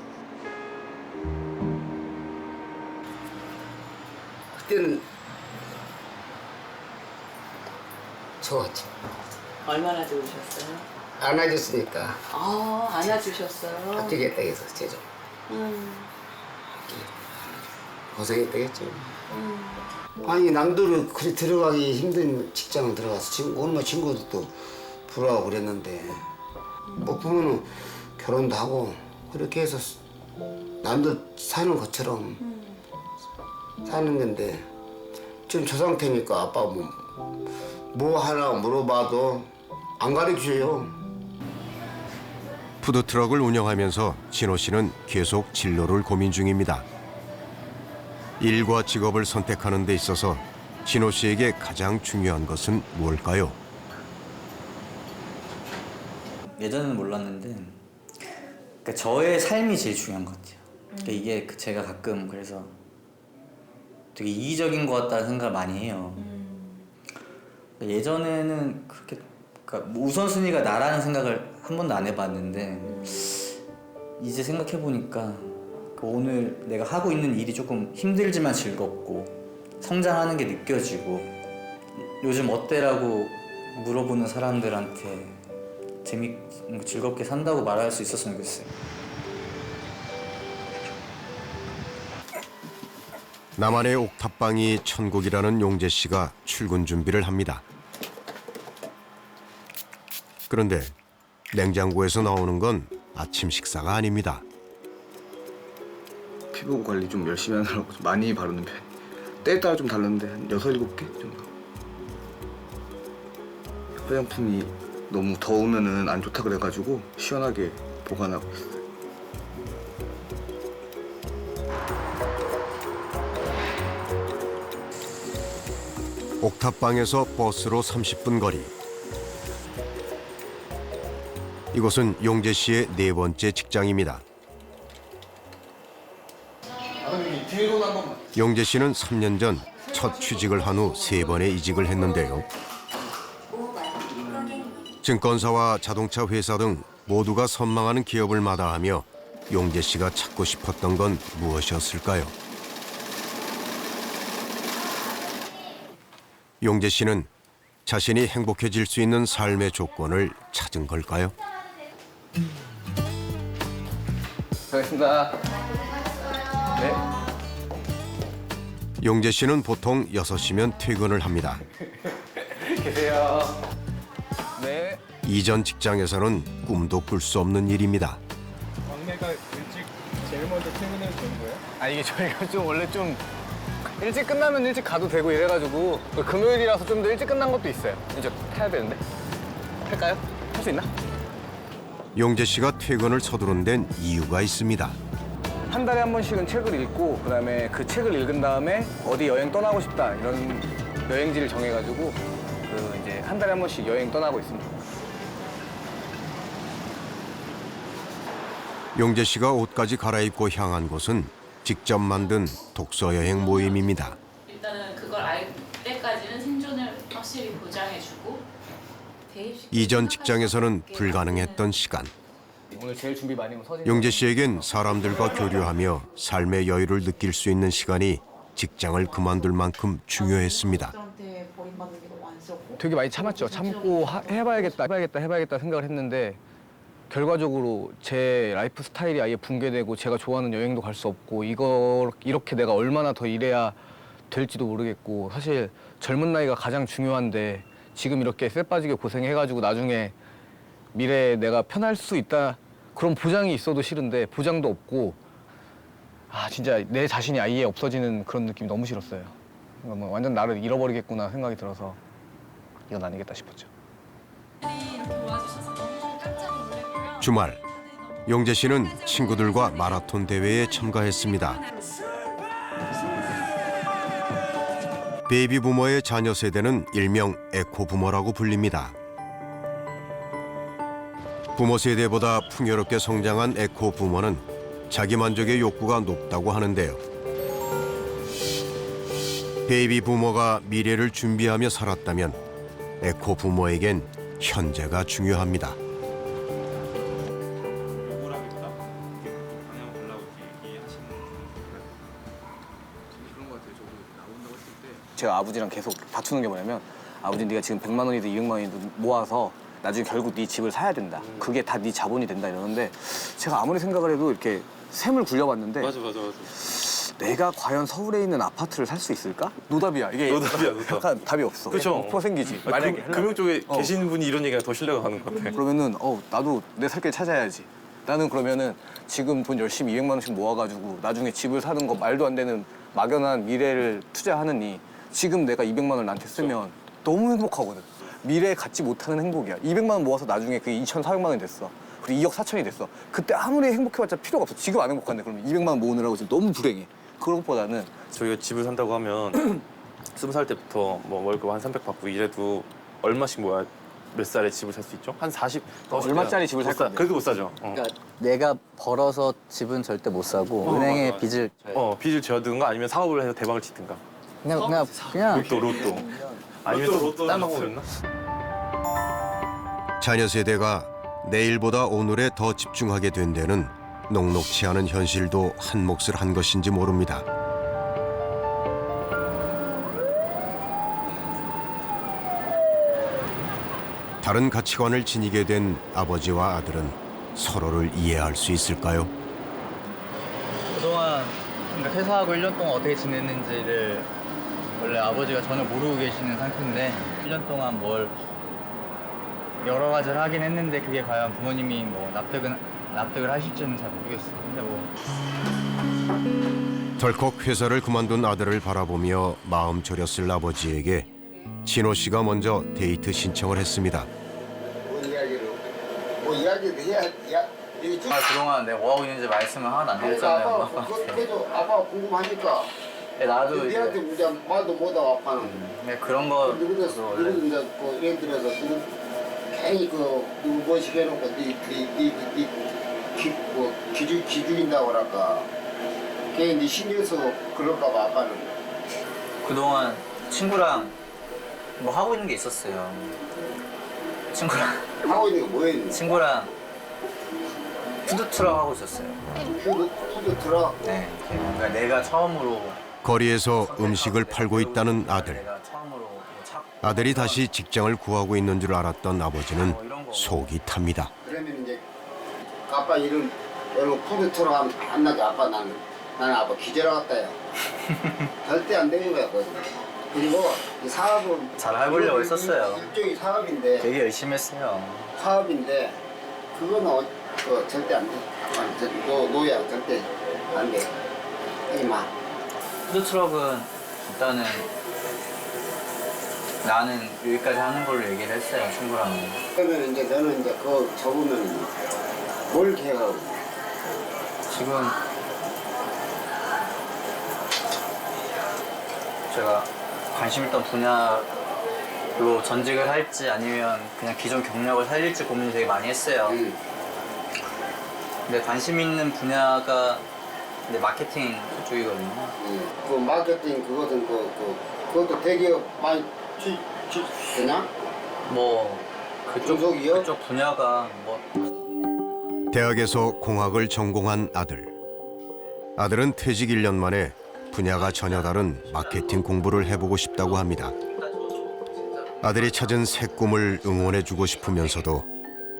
그때는 좋았지. 얼마나 좋으셨어요? 안아줬으니까 안아주셨어요. 합격했다 해서 제죠. 고생했다겠죠. 아니 남들은 그리 들어가기 힘든 직장을 들어가서 얼마 친구들도 부러워하고 그랬는데 뭐 보면은 결혼도 하고 그렇게 해서 남들 사는 것처럼 사는 건데 지금 저 상태니까 아빠가 뭐 하라고 물어봐도 안 가르쳐줘요. 푸드트럭을 운영하면서 진호 씨는 계속 진로를 고민 중입니다. 일과 직업을 선택하는 데 있어서 진호 씨에게 가장 중요한 것은 뭘까요? 예전에는 몰랐는데 그러니까 저의 삶이 제일 중요한 것 같아요. 그러니까 이게 제가 가끔 그래서 되게 이기적인 것 같다는 생각을 많이 해요. 그러니까 예전에는 그렇게 그러니까 뭐 우선순위가 나라는 생각을 한 번도 안 해봤는데 이제 생각해보니까 오늘 내가 하고 있는 일이 조금 힘들지만 즐겁고 성장하는 게 느껴지고 요즘 어때라고 물어보는 사람들한테 즐겁게 산다고 말할 수 있었으면 좋겠어요. 나만의 옥탑방이 천국이라는 용재 씨가 출근 준비를 합니다. 그런데 냉장고에서 나오는 건 아침 식사가 아닙니다. 피부 관리 좀 열심히 하느라고 좀 많이 바르는 편. 때에 따라 좀 다른데 한 6, 7개 정도. 화장품이 너무 더우면은 안 좋다 그래가지고 시원하게 보관하고 있어요. 옥탑방에서 버스로 30분 거리. 이곳은 용재 씨의 4번째 직장입니다. 용재 씨는 3년 전 첫 취직을 한 후 3번의 이직을 했는데요. 증권사와 자동차 회사 등 모두가 선망하는 기업을 마다하며 용재 씨가 찾고 싶었던 건 무엇이었을까요? 용재 씨는 자신이 행복해질 수 있는 삶의 조건을 찾은 걸까요? 수고하셨습니다. 네. 용재 씨는 보통 6시면 퇴근을 합니다. 계세요. 네. 이전 직장에서는 꿈도 꿀 수 없는 일입니다. 막내가 일찍 제일 먼저 퇴근해도 되는 거예요? 아 이게 저희가 좀 원래 좀 일찍 끝나면 일찍 가도 되고 이래가지고 금요일이라서 좀 더 일찍 끝난 것도 있어요. 이제 타야 되는데. 탈까요? 탈 수 있나? 용재 씨가 퇴근을 서두른 데는 이유가 있습니다. 한 달에 한 번씩은 책을 읽고 그다음에 그 책을 읽은 다음에 어디 여행 떠나고 싶다 이런 여행지를 정해가지고 그 이제 한 달에 한 번씩 여행 떠나고 있습니다. 용재 씨가 옷까지 갈아입고 향한 곳은 직접 만든 독서 여행 모임입니다. 일단은 그걸 알 때까지는 생존을 확실히 보장해주고 이전 직장에서는 불가능했던 시간. 오늘 제일 준비 많이 온 서진. 용재 씨에겐 사람들과 교류하며 삶의 여유를 느낄 수 있는 시간이 직장을 그만둘 만큼 중요했습니다. 되게 많이 참았죠. 참고 해봐야겠다 생각을 했는데 결과적으로 제 라이프 스타일이 아예 붕괴되고 제가 좋아하는 여행도 갈 수 없고 이렇게 내가 얼마나 더 일해야 될지도 모르겠고 사실 젊은 나이가 가장 중요한데 지금 이렇게 쇠 빠지게 고생해가지고 나중에 미래에 내가 편할 수 있다 그런 보장이 있어도 싫은데 보장도 없고 아 진짜 내 자신이 아예 없어지는 그런 느낌이 너무 싫었어요. 그러니까 뭐 완전 나를 잃어버리겠구나 생각이 들어서 이건 아니겠다 싶었죠. 주말, 용재 씨는 친구들과 마라톤 대회에 참가했습니다. 베이비 부머의 자녀 세대는 일명 에코 부머라고 불립니다. 부모 세대보다 풍요롭게 성장한 에코 부머는 자기 만족의 욕구가 높다고 하는데요. 베이비 부머가 미래를 준비하며 살았다면 에코 부머에겐 현재가 중요합니다. 제가 아버지랑 계속 다투는 게 뭐냐면 아버지 네가 지금 100만 원이든 200만 원이든 모아서 나중에 결국 네 집을 사야 된다. 그게 다 네 자본이 된다 이러는데 제가 아무리 생각을 해도 이렇게 샘을 굴려봤는데 맞아. 내가 과연 서울에 있는 아파트를 살 수 있을까? 노답이야. 이게 노답이야. 약간 답이 없어. 그렇죠. 퍼 생기지. 만약에 금융 쪽에 계신 분이 이런 얘기가 더 신뢰가 가는 것 같아. 그러면은 나도 내 살 길 찾아야지. 나는 그러면은 지금 돈 열심히 200만 원씩 모아가지고 나중에 집을 사는 거 말도 안 되는 막연한 미래를 투자하느니 지금 내가 200만 원을 나한테 쓰면 너무 행복하거든. 미래에 갖지 못하는 행복이야. 200만 원 모아서 나중에 그게 2,400만 원이 됐어. 그리고 2억 4천이 됐어. 그때 아무리 행복해봤자 필요가 없어. 지금 안 행복한데 그러면 200만 원 모으느라고 지금 너무 불행해. 그런 것보다는 저희가 집을 산다고 하면 20살 때부터 뭐 월급 한 300 받고 이래도 얼마씩 모아야 몇 살에 집을 살 수 있죠? 한 40? 얼마짜리 집을 살 건데? 그래도 못 사죠. 그러니까 내가 벌어서 집은 절대 못 사고 은행에 맞아. 빚을 빚을 지어두든가 아니면 사업을 해서 대박을 치든가. 그냥 로또. 아니면 또 딴 방법이 있나? 자녀 세대가 내일보다 오늘에 더 집중하게 된 데는 녹록치 않은 현실도 한 몫을 한 것인지 모릅니다. 다른 가치관을 지니게 된 아버지와 아들은 서로를 이해할 수 있을까요? 그동안 그러니까 퇴사하고 1년 동안 어떻게 지냈는지를 원래 아버지가 전혀 모르고 계시는 상태인데 1년 동안 뭘 여러 가지를 하긴 했는데 그게 과연 부모님이 뭐 납득을 하실지는 잘 모르겠어요. 근데 뭐 덜컥 회사를 그만둔 아들을 바라보며 마음 졸였을 아버지에게 진호 씨가 먼저 데이트 신청을 했습니다. 뭐 이야기를 해야 그동안 내가 뭐하고 있는지 말씀을 하나도 안 드렸잖아요. 그래도 아빠가 궁금하니까 나도 니한테 이제 말도 못하고 아빠는 그런 거 누구 이제 그 예를 들어서 괜히 그 누구 뭐 시켜놓고 기죽인다고 그럴까 괜히 신경 쓰고 그럴까 봐 아빠는 그동안 친구랑 뭐 하고 있는 게 있었어요. 친구랑 하고 있는 게 뭐였는데? 친구랑 푸드트럭 하고 있었어요. 푸드트럭? 네. 그러니까 내가 처음으로 거리에서 음식을 팔고 있다는 아들. 아들이 다시 직장을 구하고 있는 줄 알았던 아버지는 속이 탑니다. 그러면 이제 아빠 이런 푸드트럭 안 나게 나는 아빠 기절하겠다요. 절대 안 되는 거야 그거. 그리고 이 사업은 잘 해보려고 했었어요. 일종의 사업인데 되게 열심히 했어요. 사업인데 그거는 절대 안 돼. 노야 절대 안 돼. 하지 마. 푸드트럭은 일단은 나는 여기까지 하는 걸로 얘기를 했어요, 친구랑. 그러면 이제 너는 이제 그거 접으면 뭘 계획하고? 지금 제가 관심 있던 분야로 전직을 할지 아니면 그냥 기존 경력을 살릴지 고민을 되게 많이 했어요. 근데 관심 있는 분야가 근데 마케팅 쪽이거든요. 그 마케팅 그것은 그것도 대기업 많이 되냐? 뭐 그쪽 분야가 뭐 대학에서 공학을 전공한 아들. 아들은 퇴직 1년 만에 분야가 전혀 다른 마케팅 공부를 해보고 싶다고 합니다. 아들이 찾은 새 꿈을 응원해주고 싶으면서도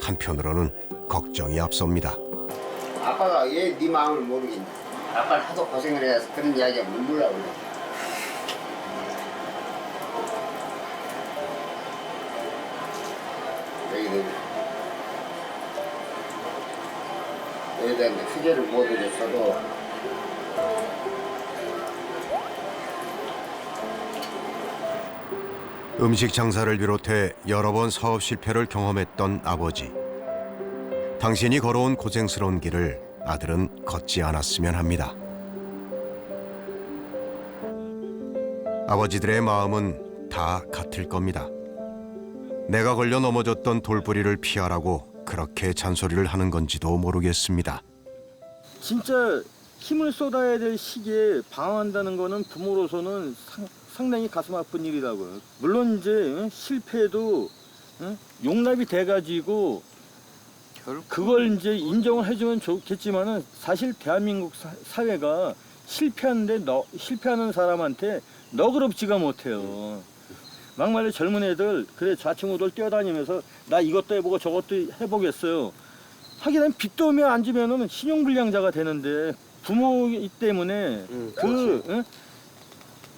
한편으로는 걱정이 앞섭니다. 아빠가 왜 네 마음을 모르겠냐? 아빠는 하도 고생을 해서 그런 이야기가 눈물나고 그래. 여기다 이제 휴게를 못 해줬어도 음식 장사를 비롯해 여러 번 사업 실패를 경험했던 아버지. 당신이 걸어온 고생스러운 길을 아들은 걷지 않았으면 합니다. 아버지들의 마음은 다 같을 겁니다. 내가 걸려 넘어졌던 돌부리를 피하라고 그렇게 잔소리를 하는 건지도 모르겠습니다. 진짜 힘을 쏟아야 될 시기에 방황한다는 거는 부모로서는 상당히 가슴 아픈 일이라고요. 물론 이제 실패도 용납이 돼가지고 그걸 이제 인정을 해주면 좋겠지만은 사실 대한민국 사회가 실패하는 사람한테 너그럽지가 못해요. 막말로 젊은 애들 그래 좌충우돌 뛰어다니면서 나 이것도 해보고 저것도 해보겠어요. 하긴 하면 빚도 오면 안 주면은 신용불량자가 되는데 부모이기 때문에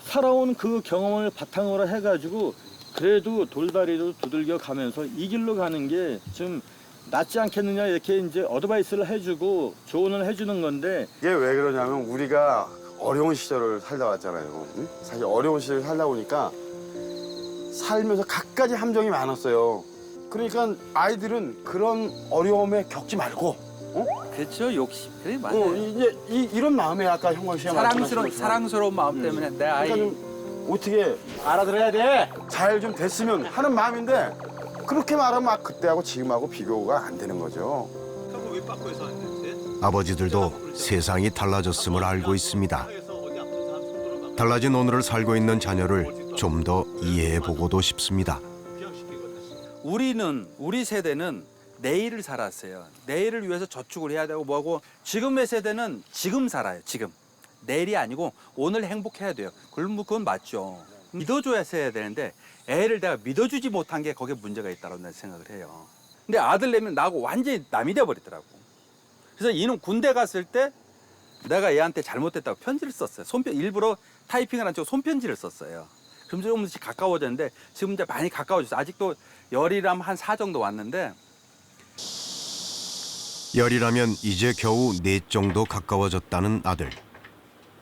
살아온 그 경험을 바탕으로 해가지고 그래도 돌다리도 두들겨 가면서 이 길로 가는 게 좀 낫지 않겠느냐 이렇게 이제 어드바이스를 해주고 조언을 해주는 건데 이게 왜 그러냐면 우리가 어려운 시절을 살다 왔잖아요. 응? 사실 어려운 시절을 살다 보니까 살면서 갖가지 함정이 많았어요. 그러니까 아이들은 그런 어려움에 겪지 말고 그렇죠. 욕심. 그래 맞아요. 이제 이런 마음에 아까 형광 씨가 사랑스러운 마음 때문에 내 아이 그러니까 좀 어떻게 알아들어야 돼. 잘 좀 됐으면 하는 마음인데 그렇게 말하면 그때하고 지금하고 비교가 안 되는 거죠. 아버지들도 세상이 달라졌음을 알고 있습니다. 달라진 오늘을 살고 있는 자녀를 좀 더 이해해보고도 싶습니다. 우리 세대는 내일을 살았어요. 내일을 위해서 저축을 해야 되고 뭐하고 지금의 세대는 지금 살아요. 지금. 내일이 아니고 오늘 행복해야 돼요. 그건 맞죠. 믿어줘야 해야 되는데 애를 내가 믿어주지 못한 게 거기에 문제가 있다고 생각을 해요. 근데 아들 내면 나하고 완전히 남이 돼버리더라고. 그래서 이놈 군대 갔을 때 내가 얘한테 잘못됐다고 편지를 썼어요. 일부러 타이핑을 안 치고 손편지를 썼어요. 그럼 조금씩 가까워졌는데 지금 이제 많이 가까워졌어요. 아직도 열이라면 한 4 정도 왔는데 열이라면 이제 겨우 4 정도 가까워졌다는 아들.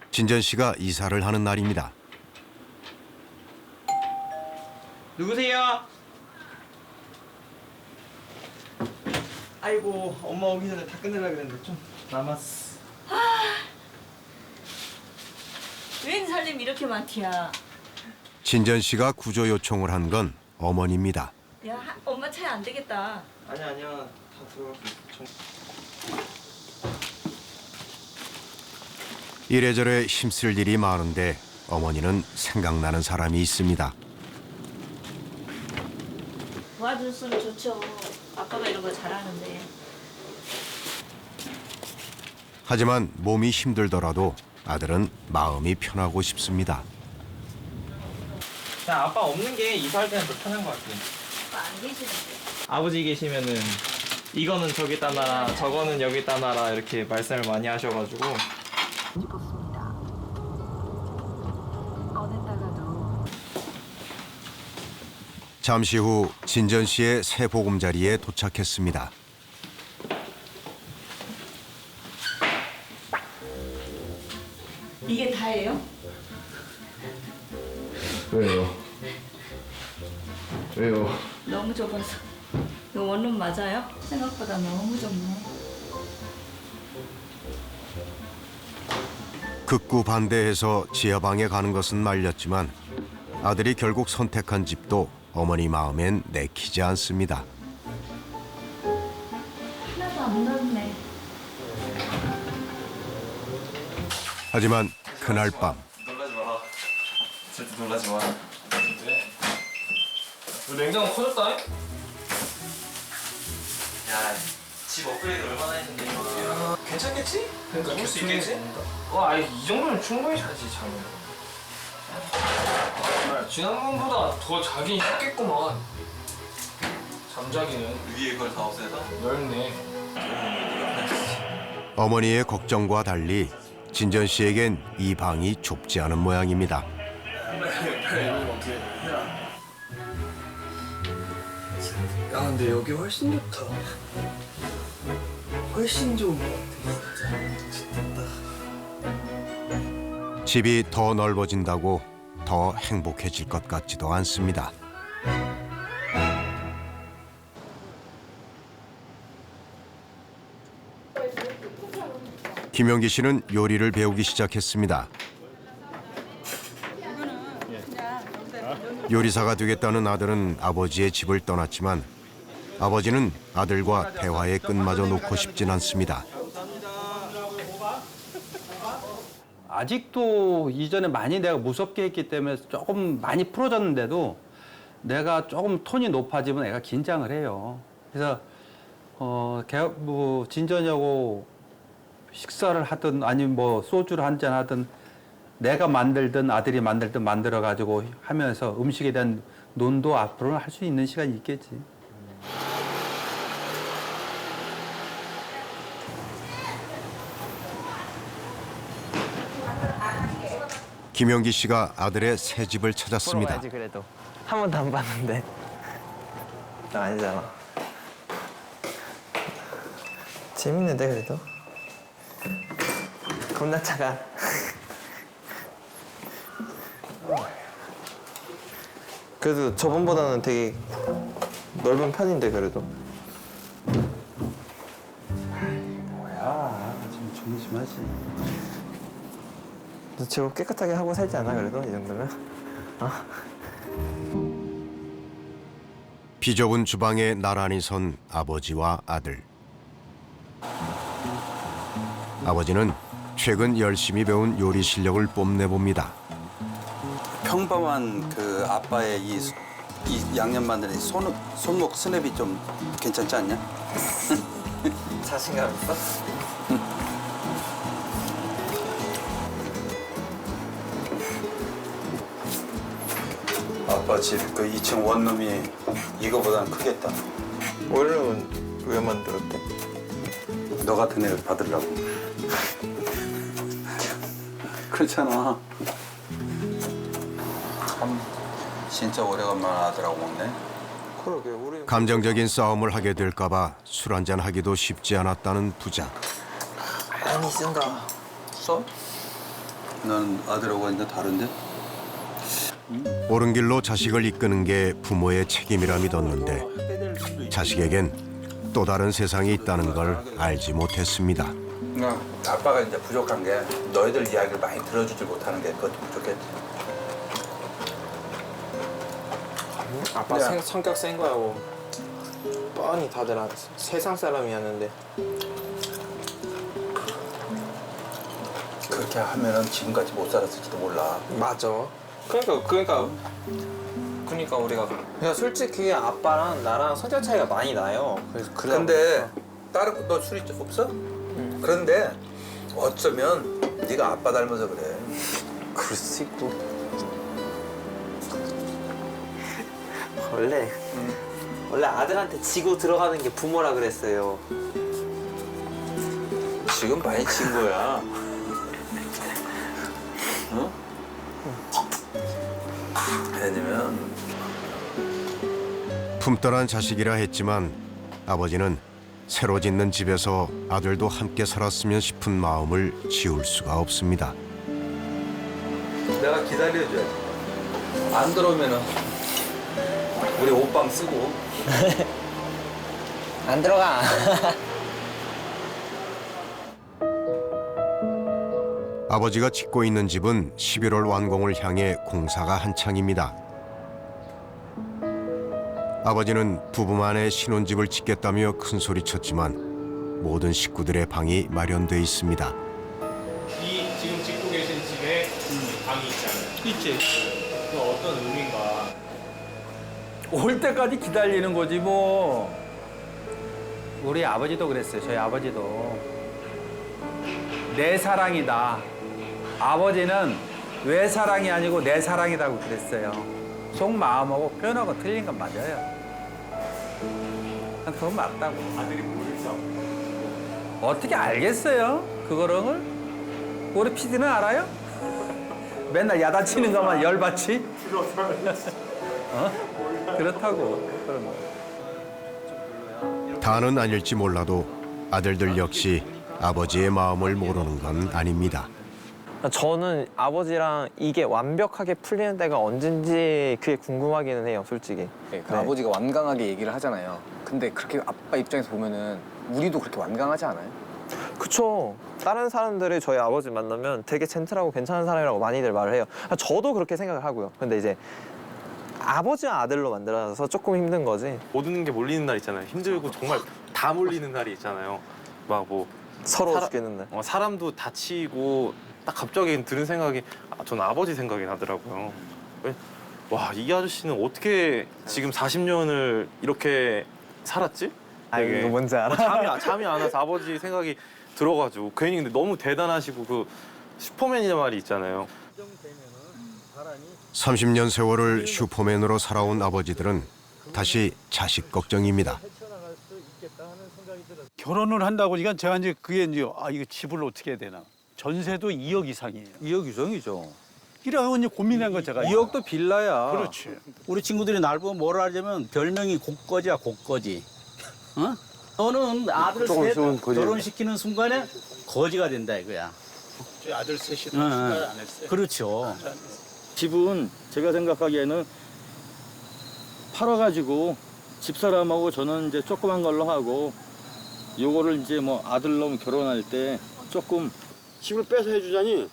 진전 씨가 이사를 하는 날입니다. 누구세요? 아이고 엄마 오기 전에 다 끝내려고 그랬는데 좀 남았어. 웬 살림 이렇게 많디야? 진전 씨가 구조 요청을 한 건 어머니입니다. 야 엄마 차에 안 되겠다. 아니야 다 들어갔어. 이래저래 힘쓸 일이 많은데 어머니는 생각나는 사람이 있습니다. 도와줬으면 좋죠. 아빠가 이런 거 잘하는데. 하지만 몸이 힘들더라도 아들은 마음이 편하고 싶습니다. 그냥 아빠 없는 게 이사할 때는 더 편한 것 같아요. 아빠 안 계시는데. 아버지 계시면은 이거는 저기다 놔라, 저거는 여기다 놔라 이렇게 말씀을 많이 하셔가지고. 잠시 후 진전 씨의 새 보금자리에 도착했습니다. 이게 다예요? 왜요? 왜요? 너무 좁아서. 이거 원룸 맞아요? 생각보다 너무 좁네. 극구 반대해서 지하방에 가는 것은 말렸지만 아들이 결국 선택한 집도 어머니 마음엔 내키지 않습니다. 하나도 안 넓네. 하지만 그날 밤 놀라지 마라. 절대 놀라지 마. 왜? 냉장고 커졌다? 야, 집 업그레이드 얼마나 했는데 이거? 괜찮겠지? 그러니까 올 수 있겠지? 아니 이 정도면 충분히 자지 잠을. 지난번보다 더 자기 쉽겠구만. 잠자기는 위에 걸 다 없애서 넓네. 어머니의 걱정과 달리 진전 씨에겐 이 방이 좁지 않은 모양입니다. 야 근데 여기 훨씬 좋다. 훨씬 좋은 것 같아 진짜. 집이 더 넓어진다고 더 행복해질 것 같지도 않습니다. 김용기 씨는 요리를 배우기 시작했습니다. 요리사가 되겠다는 아들은 아버지의 집을 떠났지만 아버지는 아들과 대화의 끝마저 놓고 싶진 않습니다. 아직도 이전에 많이 내가 무섭게 했기 때문에 조금 많이 풀어졌는데도 내가 조금 톤이 높아지면 애가 긴장을 해요. 그래서 뭐 진전하고 식사를 하든 아니면 뭐 소주를 한잔 하든 내가 만들든 아들이 만들든 만들어 가지고 하면서 음식에 대한 논도 앞으로는 할 수 있는 시간이 있겠지. 김용기 씨가 아들의 새 집을 찾았습니다. 보러 가야지 그래도. 한 번도 안 봤는데. 나 아니잖아. 재밌는데 그래도. 겁나 차가. 그래도 저번보다는 되게 넓은 편인데 그래도. 뭐야, 좀 조심하지. 너 제법 깨끗하게 하고 살지 않아 그래도 이 정도면? 비좁은 주방에 나란히 선 아버지와 아들. 아버지는 최근 열심히 배운 요리 실력을 뽐내봅니다. 평범한 그 아빠의 이 양념 만드는 손목 스냅이 좀 괜찮지 않냐? 자신감 있어? 아빠 집 그 2층 원룸이 이거보다는 크겠다. 원룸은 왜 만들었대? 너 같은 애를 받으려고. 그렇잖아. 참 진짜 오래간만에 아들하고 먹네. 그러게 우리 감정적인 싸움을 하게 될까봐 술 한잔 하기도 쉽지 않았다는 부자. 많이 쓴다. 써? 난 아들하고 완전 다른데? 옳은 길로 자식을 이끄는 게 부모의 책임이라 믿었는데 자식에겐 또 다른 세상이 있다는 걸 알지 못했습니다. 그러니까 아빠가 이제 부족한 게 너희들 이야기를 많이 들어주질 못하는 게 그것도 부족했지. 아빠 성격 센 거하고 뻔히 다들 세상 사람이었는데 그렇게 하면은 지금까지 못 살았을지도 몰라. 맞아. 그러니까 우리가 그냥 솔직히 아빠랑 나랑 성격 차이가 많이 나요. 그래서 근데 다른 너 술이 없어? 그런데 어쩌면 네가 아빠 닮아서 그래. 그럴 수 있고. 원래 아들한테 지고 들어가는 게 부모라 그랬어요. 지금 많이 친 거야. 어? 왜냐면 품떠난 자식이라 했지만 아버지는 새로 짓는 집에서 아들도 함께 살았으면 싶은 마음을 지울 수가 없습니다. 내가 기다려줘야지. 안 들어오면은 우리 옷방 쓰고. 안 들어가. 아버지가 짓고 있는 집은 11월 완공을 향해 공사가 한창입니다. 아버지는 부부만의 신혼집을 짓겠다며 큰소리쳤지만 모든 식구들의 방이 마련돼 있습니다. 이 지금 짓고 계신 집에 방이 있잖아요. 있지. 그 어떤 의미인가? 올 때까지 기다리는 거지 뭐. 우리 아버지도 그랬어요. 저희 아버지도. 내 사랑이다. 아버지는 외 사랑이 아니고 내 사랑이라고 그랬어요. 속마음하고 표현하고 틀린 건 맞아요. 그건 맞다고. 아들이 모르죠. 어떻게 알겠어요? 그거를? 우리 PD는 알아요? 맨날 야단치는 것만 열받지? 어? 그렇다고. 다는 아닐지 몰라도 아들들 역시 아버지의 마음을 모르는 건 아닙니다. 저는 아버지랑 이게 완벽하게 풀리는 때가 언젠지 그게 궁금하기는 해요, 솔직히. 네, 그 아버지가 완강하게 얘기를 하잖아요. 근데 그렇게 아빠 입장에서 보면은 우리도 그렇게 완강하지 않아요? 그쵸. 다른 사람들이 저희 아버지 만나면 되게 젠틀하고 괜찮은 사람이라고 많이들 말을 해요. 저도 그렇게 생각을 하고요. 근데 이제 아버지와 아들로 만들어서 조금 힘든 거지. 모든 게 몰리는 날 있잖아요. 힘들고 정말 다 몰리는 날이 있잖아요. 막 뭐 서러워 죽겠는 날. 사람도 다치고 딱 갑자기 들은 생각이 저는 아버지 생각이 나더라고요. 와, 이 아저씨는 어떻게 지금 40년을 이렇게 살았지? 이거 뭔지 알아? 잠이 안 와서 아버지 생각이 들어가지고 괜히 근데 너무 대단하시고 그 슈퍼맨이란 말이 있잖아요. 30년 세월을 슈퍼맨으로 살아온 아버지들은 다시 자식 걱정입니다. 결혼을 한다고 그러니까 제가 이제 그게 이제 이거 집을 어떻게 해야 되나. 전세도 2억 이상이에요. 2억 이상이죠. 이라고 이제 고민한 거 제가. 2억도 빌라야. 그렇지. 우리 친구들이 날 보면 뭐라 하냐면 별명이 곡거지야, 곡거지. 어? 너는 아들 셋 결혼시키는 순간에 거지가 된다 이거야. 아들 셋이 생각 안 했어요. 그렇죠. 집은 제가 생각하기에는 팔아가지고 집사람하고 저는 이제 조그만 걸로 하고 요거를 이제 뭐 아들놈 결혼할 때 조금 집을 빼서 해주자니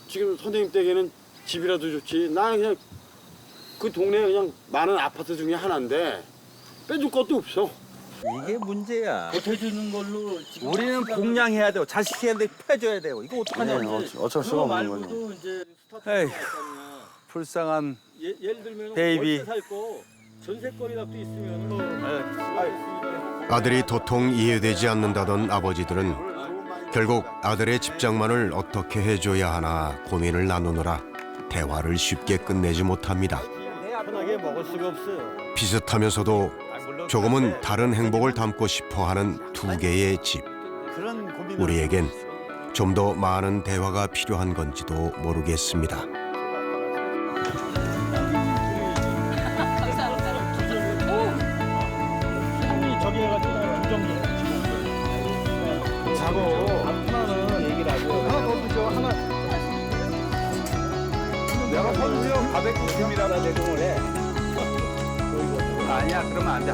지금 선생님 댁에는 집이라도 좋지. 나는 그냥 그 동네에 그냥 많은 아파트 중에 하나인데 빼줄 것도 없어. 이게 문제야. 보태주는 걸로 우리는 공양해야 돼요. 자식한테 패줘야 돼요. 이거 어떡하냐. 어쩔 수가 없는 거죠. 에이, 불쌍한 예를 들면 베이비. 월세 살고 전세거리라도 있으면 아들이 도통 이해되지 않는다던 아버지들은 결국 아들의 집장만을 어떻게 해줘야 하나 고민을 나누느라 대화를 쉽게 끝내지 못합니다. 편하게 먹을 수가 없어요. 비슷하면서도 조금은 다른 행복을 담고 싶어하는 두 개의 집. 우리에겐 좀 더 많은 대화가 필요한 건지도 모르겠습니다. 저기 해가지고 자고 하나는 얘기를 하고 하나 더 주죠. 하나 내가 선수형 490이라고 내동을 해. 아니야, 그러면 안 돼.